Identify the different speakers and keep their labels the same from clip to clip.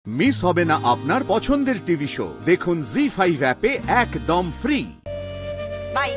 Speaker 1: Miss হবে না আপনার পছন্দের টিভি শো। দেখুন জি5 অ্যাপে একদম ফ্রি।
Speaker 2: বাই।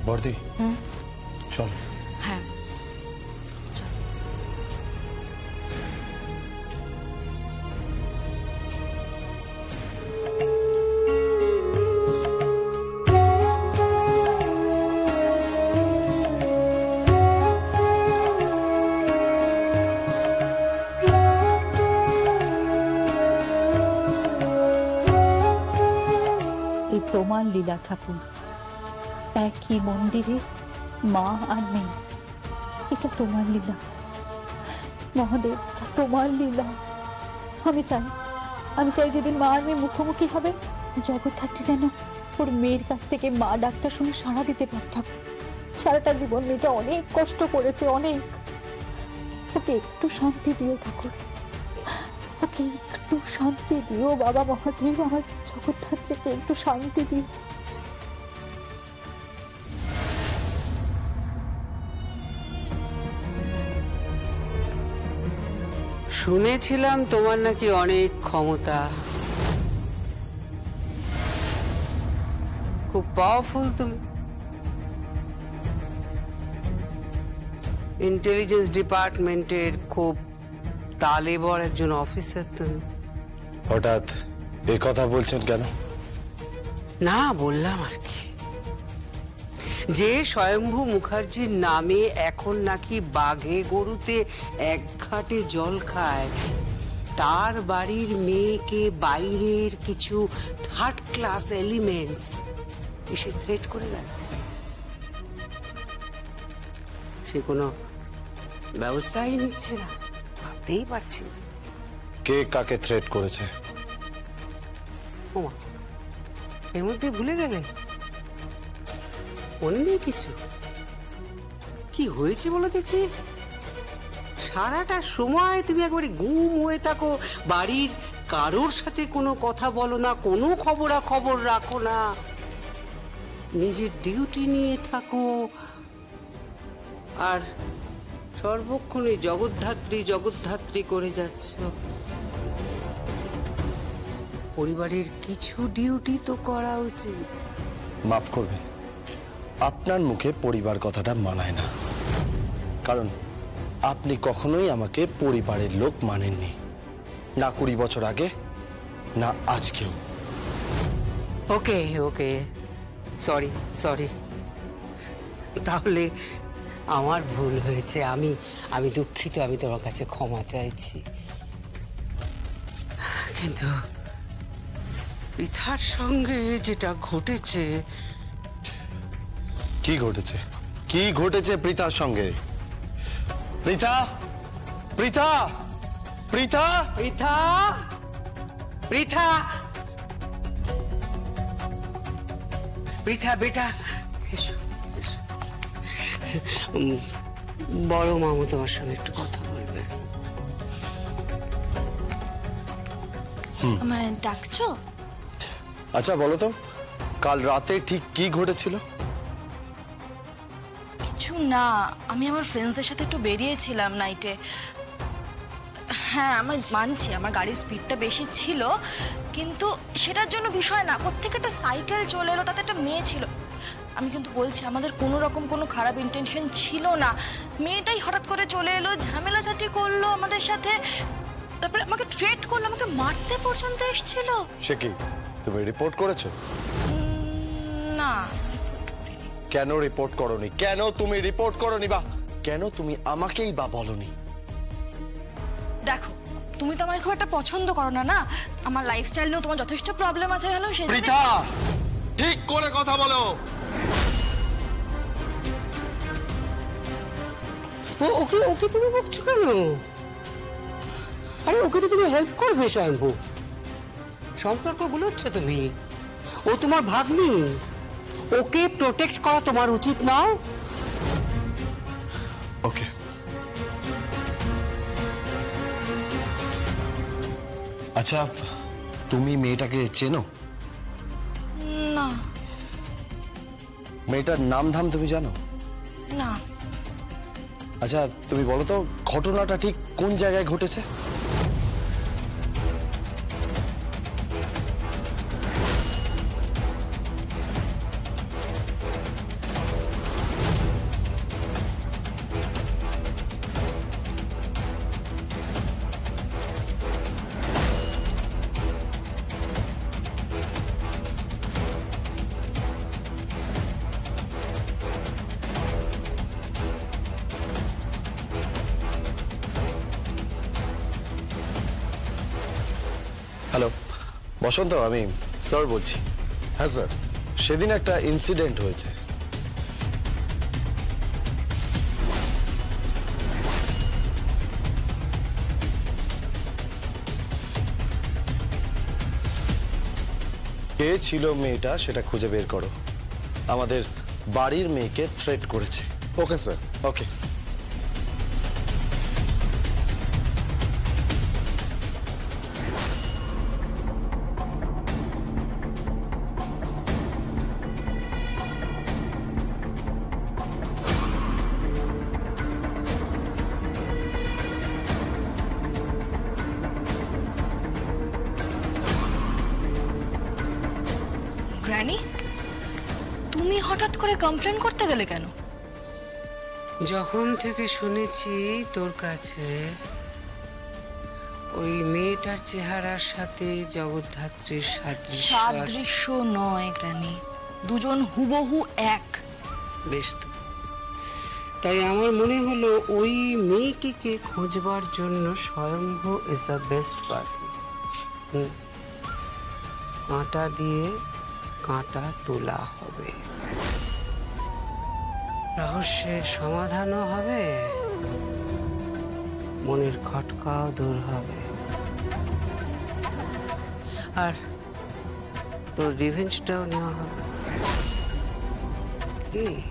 Speaker 3: বর্দি চল।
Speaker 2: হ্যাঁ
Speaker 4: এই তোমার লীলা ঠাকুর, একই মন্দিরে মা আর মেয়ে, এটা তোমার লীলা মহাদেব, এটা তোমার লীলা। আমি চাই যেদিন মা আর মেয়ে মুখোমুখি হবে, জগদ্ধাত্রী যেন ওর মেয়ের কাছ থেকে মা ডাক্তার শুনে সাড়া দিতে পারতাম। সারাটা জীবন মেয়েটা অনেক কষ্ট করেছে, অনেক। ওকে একটু শান্তি দিও ঠাকুর, ওকে একটু শান্তি দিও বাবা মহাদেব, আমার জগদ্ধাত্রীকে একটু শান্তি দিও।
Speaker 5: শুনেছিলাম তোমার নাকি অনেক ক্ষমতা, খুব পাওয়ারফুল তুমি। ইন্টেলিজেন্স ডিপার্টমেন্টের খুব তালেবর একজন অফিসার তুমি।
Speaker 3: হঠাৎ এই কথা বলছেন কেন?
Speaker 5: না, বললাম আর কি, যে স্বয়ম্ভু মুখার্জির নামে এখন নাকি বাঘে গরুতে এক ঘাটে জল খায়, তার বাড়ির মেয়েকে বাইরের কিছু থার্ড ক্লাস এলিমেন্টস এসে থ্রেট করে দেয়, সে কোনো ব্যবস্থাই নিচ্ছে না, ভাবতেই পারছি না।
Speaker 3: কে কাকে থ্রেট করেছে?
Speaker 5: ওমা, এর মধ্যে ভুলে গেলে? মনে নেই কিছু? কি হয়েছে বলো দেখি? সারাটা সময় তুমি একবারে গুম হয়ে থাকো, বাড়ির কারোর সাথে কোনো কথা বলো না, কোনো খবরাখবর রাখো না, নিজের ডিউটি নিয়ে থাকো, আর সর্বক্ষণে জগদ্ধাত্রী করে যাচ্ছ। পরিবারের কিছু ডিউটি তো করা উচিত।
Speaker 3: মাফ করবেন, আপনার মুখে পরিবার কথাটা মানায় না, কারণ আপনি কখনোই আমাকে পরিবারের লোক মানেননি, না 20 বছর আগে, না আজকেও।
Speaker 5: ওকে ওকে, সরি, তাহলে আমার ভুল হয়েছে, আমি দুঃখিত, আমি তোমার কাছে ক্ষমা চাইছি। কিন্তু পৃথার সঙ্গে যেটা ঘটেছে।
Speaker 3: কি ঘটেছে? কি ঘটেছে পৃথার সঙ্গে? পৃথা, পৃথা, পৃথা,
Speaker 5: পৃথা, পৃথা, পৃথা বেটা এসো, এসো। বড় মামু তোমার সঙ্গে একটু কথা বলবে।
Speaker 2: আমায় ডাকছো?
Speaker 3: আচ্ছা বলো তো, কাল রাতে ঠিক কি ঘটেছিল?
Speaker 2: কিছু না, আমি আমার ফ্রেন্ডসদের সাথে একটু বেরিয়েছিলাম নাইটে। হ্যাঁ, আমি মানছি আমার গাড়ির স্পিডটা বেশি ছিল, কিন্তু সেটার জন্য বিষয় না। প্রত্যেকে একটা সাইকেল চলে এলো, তাতে একটা মেয়ে ছিল। আমি কিন্তু বলছি আমাদের কোনো রকম কোনো খারাপ ইন্টেনশন ছিল না। মেয়েটাই হঠাৎ করে চলে এলো, ঝামেলাঝাটি করলো আমাদের সাথে, তারপরে আমাকে থ্রেট করলো, আমাকে মারতে পর্যন্ত এসেছিল।
Speaker 3: সে কি তুমি রিপোর্ট করেছো?
Speaker 2: না।
Speaker 3: কেন রিপোর্ট করনি? কেন তুমি রিপোর্ট করনি? বা কেন তুমি আমাকেই বা বলনি?
Speaker 2: দেখো, তুমি তো আমায় খুব একটা পছন্দ করো না, না? আমার লাইফস্টাইল নিয়েও তোমার যথেষ্ট প্রবলেম আছে, হ্যালো সেই জন্য-
Speaker 3: রীতা, ঠিক করে কথা বলো।
Speaker 5: ওকে ওকে তুমি বকছো কেন? আরে ওকে তো তুমি হেল্প করবে স্বয়ম্ভু। সম্পর্ক গুলোচ্ছ তুমি। ও তোমার ভাগ্নি, ওকে প্রোটেক্ট করা তোমার উচিত নাও?
Speaker 3: ওকে, আচ্ছা তুমি মেয়েটাকে চেনো?
Speaker 2: না
Speaker 3: মেয়েটার নাম ধাম তুমি জানো?
Speaker 2: না,
Speaker 3: আচ্ছা তুমি বলো তো ঘটনাটা ঠিক কোন জায়গায় ঘটেছে? হ্যালো বসন্ত, আমি স্যার বলছি। হ্যাঁ স্যার, সেদিন একটা ইনসিডেন্ট হয়েছে। কে ছিল মেয়েটা সেটা খুঁজে বের করো। আমাদের বাড়ির মেয়েকে থ্রেট করেছে। Okay sir. ওকে।
Speaker 2: গ্র্যানি, তুমি হঠাৎ করে কমপ্লেন করতে গেলে কেন?
Speaker 5: যখন থেকে শুনেছি তোর কাছে ওই মেয়েটার চেহারার সাথে জগদ্ধাত্রীর সাদৃশ্য আছে।
Speaker 2: সাদৃশ্য নয় গ্র্যানি, দুজন হুবহু এক।
Speaker 5: বেশ তো, তাই আমার মনে হলো ওই মেয়েটিকে খোঁজবার জন্য স্বয়ম্ভু ইজ দ্য বেস্ট পার্সন। কাঁটা দিয়ে কাঁটা তোলা হবে, রহস্যের সমাধানও হবে, মনের খটকাও দূর হবে, আর তোর রিভেঞ্জটাও নেওয়া হবে। কি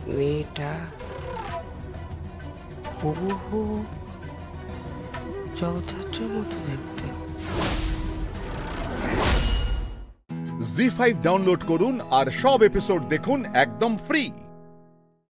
Speaker 5: মেয়েটা হুবহু জগদ্ধাত্রীর মতো দেখতে।
Speaker 1: জি5 ডাউনলোড করুন আর সব এপিসোড দেখুন একদম ফ্রি।